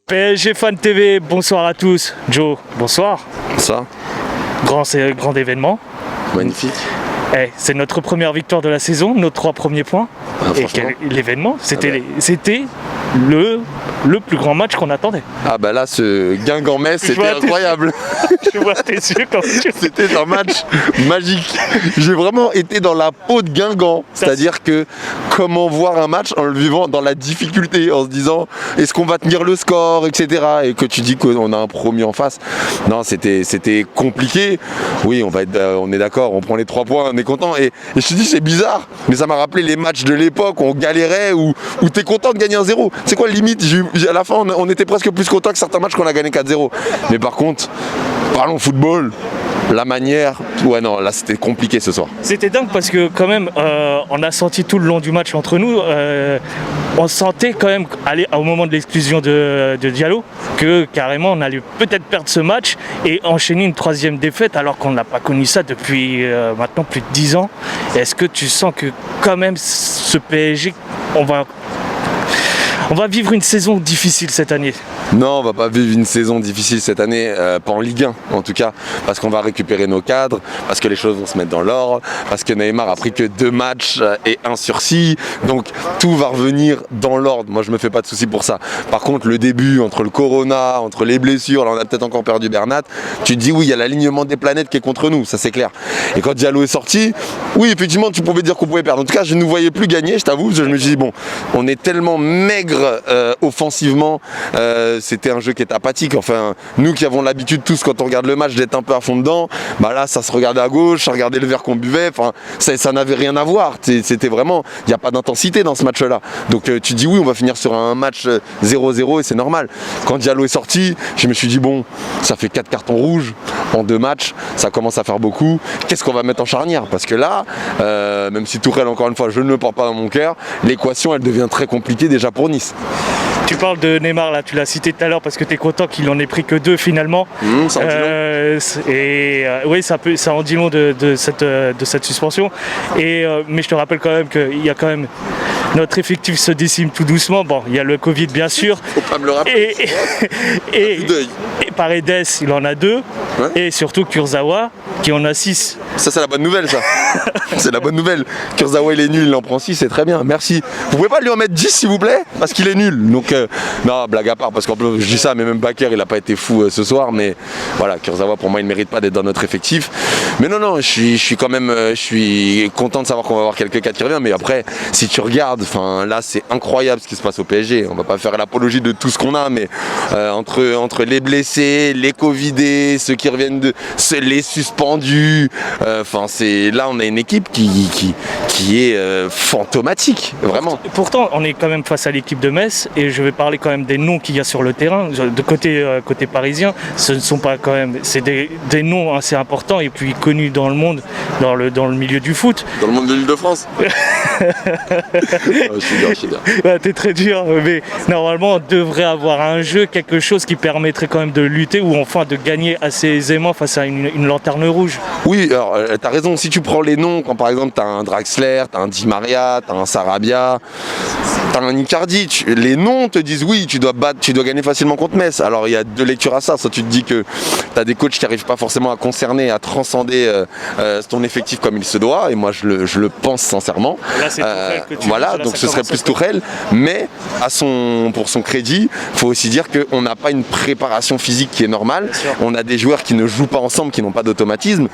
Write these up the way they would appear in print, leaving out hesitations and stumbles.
PSG Fan TV, bonsoir à tous. Joe, bonsoir. Ça, Grand événement. magnifique. C'est notre première victoire de la saison, nos 3 premiers points. Et l'événement, c'était le plus grand match qu'on attendait. Ah bah là, ce Guingamp-Metz, c'était incroyable. Je vois tes yeux quand tu... C'était un match magique. J'ai vraiment été dans la peau de Guingamp. C'est-à-dire que comment voir un match en le vivant dans la difficulté, en se disant est-ce qu'on va tenir le score, etc. Et que tu dis qu'on a un promu en face. Non, c'était compliqué. Oui, on est d'accord, on prend les 3 points, on est content. Et je te dis, c'est bizarre, mais ça m'a rappelé les matchs de l'époque où on galérait, où t'es content de gagner 1-0. C'est quoi, limite, à la fin, on était presque plus content que certains matchs qu'on a gagné 4-0. Mais par contre, parlons football. La manière, ouais non, là c'était compliqué ce soir. C'était dingue parce que quand même, on a senti tout le long du match entre nous, on sentait quand même, au moment de l'exclusion de Diallo, que carrément on allait peut-être perdre ce match et enchaîner une 3e défaite alors qu'on n'a pas connu ça depuis maintenant plus de 10 ans. Est-ce que tu sens que quand même ce PSG, on va vivre une saison difficile cette année? Non, on va pas vivre une saison difficile cette année, pas en Ligue 1 en tout cas, parce qu'on va récupérer nos cadres, parce que les choses vont se mettre dans l'ordre, parce que Neymar a pris que 2 matchs et 1 sursis, donc tout va revenir dans l'ordre. Moi je me fais pas de soucis pour ça. Par contre le début, entre le Corona, entre les blessures, là on a peut-être encore perdu Bernat, tu te dis oui, il y a l'alignement des planètes qui est contre nous, ça c'est clair. Et quand Diallo est sorti, oui effectivement tu pouvais dire qu'on pouvait perdre. En tout cas je ne nous voyais plus gagner, je t'avoue, je me suis dit bon, on est tellement maigre offensivement, c'était un jeu qui est apathique. Enfin, nous qui avons l'habitude tous quand on regarde le match d'être un peu à fond dedans, bah là ça se regardait à gauche, ça regardait le verre qu'on buvait, enfin ça n'avait rien à voir. C'était vraiment, il n'y a pas d'intensité dans ce match-là. Donc tu dis oui, on va finir sur un match 0-0 et c'est normal. Quand Diallo est sorti, je me suis dit bon, ça fait 4 cartons rouges en 2 matchs, ça commence à faire beaucoup. Qu'est-ce qu'on va mettre en charnière? Parce que là, même si Tourelle, encore une fois, je ne le porte pas dans mon cœur, l'équation elle devient très compliquée déjà pour Nice. Tu parles de Neymar là, tu l'as cité tout à l'heure parce que tu es content qu'il en ait pris que 2 finalement. Ça en dit long. Oui, ça en dit long de cette suspension. Mais je te rappelle quand même qu'il y a quand même notre effectif se décime tout doucement. Bon, il y a le Covid bien sûr. Faut pas me le rappeler. Et Paredes, il en a 2. Ouais. Et surtout Kurzawa qui en a 6. Ça c'est la bonne nouvelle ça. C'est la bonne nouvelle. Kurzawa il est nul, il en prend 6, c'est très bien, merci. Vous pouvez pas lui en mettre 10 s'il vous plaît? Parce qu'il est nul. Donc non, blague à part, parce qu'en plus je dis ça, mais même Bakker il a pas été fou ce soir, mais voilà, Kurzawa pour moi il mérite pas d'être dans notre effectif. Mais non, je suis quand même content de savoir qu'on va avoir quelques cas qui reviennent, mais après si tu regardes, enfin là c'est incroyable ce qui se passe au PSG. On va pas faire l'apologie de tout ce qu'on a, mais entre les blessés, les covidés, ceux qui reviennent les suspendus, c'est là on a une équipe qui est fantomatique, vraiment. Pourtant on est quand même face à l'équipe de Metz et je vais parler quand même des noms qu'il y a sur le terrain. De côté parisien, ce ne sont pas quand même, c'est des noms assez importants et puis connus dans le monde, dans le milieu du foot. Dans le monde de l'Île-de-France. Je suis bien. Ouais, t'es très dur, mais normalement on devrait avoir un jeu, quelque chose qui permettrait quand même de lutter ou enfin de gagner assez aisément face à une lanterne rouge. Oui, alors t'as raison, si tu prends les noms, quand par exemple t'as un Draxler, t'as un Di Maria, t'as un Sarabia, t'as un Icardi, les noms te disent oui, tu dois gagner facilement contre Metz. Alors il y a 2 lectures à ça, soit tu te dis que t'as des coachs qui n'arrivent pas forcément à concerner, à transcender ton effectif comme il se doit, et moi je le pense sincèrement. Là, c'est Tourelle que tu voilà, donc ce serait plus Tourelle, mais pour son crédit, il faut aussi dire qu'on n'a pas une préparation physique qui est normale, on a des joueurs qui ne jouent pas ensemble, qui n'ont pas d'automatisme.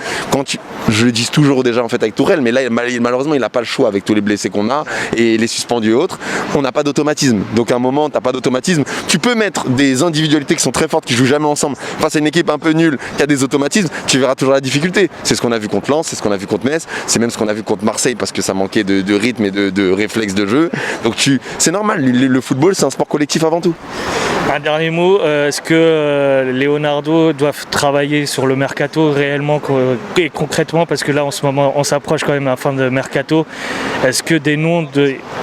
Je le dis toujours déjà en fait avec Tourelle, mais là malheureusement il n'a pas le choix avec tous les blessés qu'on a et les suspendus et autres, on n'a pas d'automatisme. Donc à un moment t'as pas d'automatisme, tu peux mettre des individualités qui sont très fortes, qui jouent jamais ensemble, face à une équipe un peu nulle, qui a des automatismes, tu verras toujours la difficulté. C'est ce qu'on a vu contre Lens, c'est ce qu'on a vu contre Metz, c'est même ce qu'on a vu contre Marseille parce que ça manquait de rythme et de réflexe de jeu. Donc c'est normal, le football c'est un sport collectif avant tout. Un dernier mot, est-ce que Leonardo doit travailler sur le mercato réellement et concrètement, parce que là en ce moment on s'approche quand même à la fin de mercato, est-ce que des noms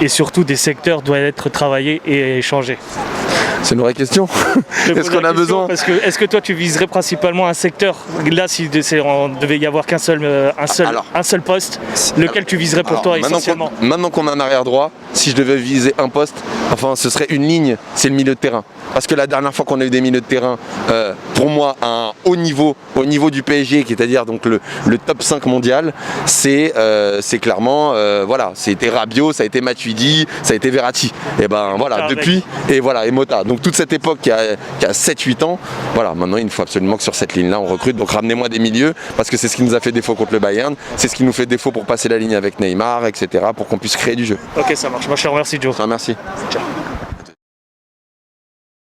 et surtout des secteurs doivent être travaillés et échangés? C'est une vraie question. Est-ce qu'on a besoin? Est-ce que toi tu viserais principalement un secteur? Là, si on devait y avoir qu'un seul poste, lequel tu viserais pour toi essentiellement? Maintenant qu'on a un arrière droit, si je devais viser un poste, enfin ce serait une ligne, c'est le milieu de terrain. parce que la dernière fois qu'on a eu des milieux de terrain, pour moi, à un haut niveau, au niveau du PSG, c'est-à-dire donc le top 5 mondial, c'est clairement, voilà, c'était Rabiot, ça a été Matuidi, ça a été Verratti. Et ben voilà, depuis, et voilà, et Mota. Donc toute cette époque qui a 7-8 ans, voilà, maintenant il faut absolument que sur cette ligne-là, on recrute. Donc ramenez-moi des milieux, parce que c'est ce qui nous a fait défaut contre le Bayern, c'est ce qui nous fait défaut pour passer la ligne avec Neymar, etc., pour qu'on puisse créer du jeu. Ok, ça marche. Moi, je te remercie, Joe. Merci. Ciao.